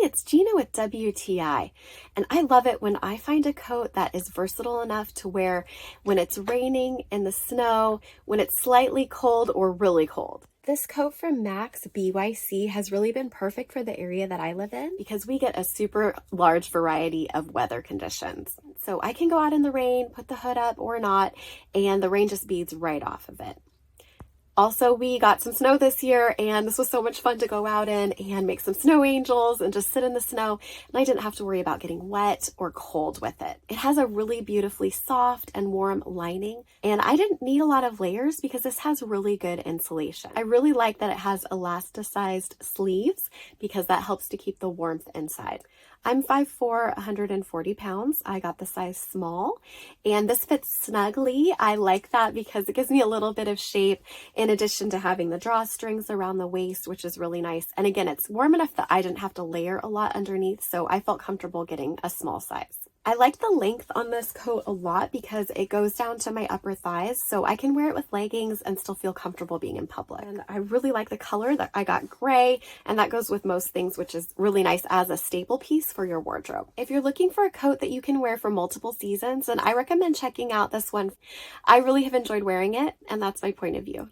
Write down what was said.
it's Gina with WTI, and I love it when I find a coat that is versatile enough to wear when it's raining, in the snow, when it's slightly cold or really cold. This coat from MaxByc has really been perfect for the area that I live in because we get a super large variety of weather conditions. So I can go out in the rain, put the hood up or not, and the rain just beads right off of it. Also, we got some snow this year, and this was so much fun to go out in and make some snow angels and just sit in the snow, and I didn't have to worry about getting wet or cold with it. It has a really beautifully soft and warm lining, and I didn't need a lot of layers because this has really good insulation. I really like that it has elasticized sleeves because that helps to keep the warmth inside. I'm 5'4", 140 pounds. I got the size small, and this fits snugly. I like that because it gives me a little bit of shape in addition to having the drawstrings around the waist, which is really nice. And again, it's warm enough that I didn't have to layer a lot underneath, so I felt comfortable getting a small size. I like the length on this coat a lot because it goes down to my upper thighs, so I can wear it with leggings and still feel comfortable being in public. And I really like the color that I got gray, and that goes with most things, which is really nice as a staple piece for your wardrobe. If you're looking for a coat that you can wear for multiple seasons, then I recommend checking out this one. I really have enjoyed wearing it, and that's my point of view.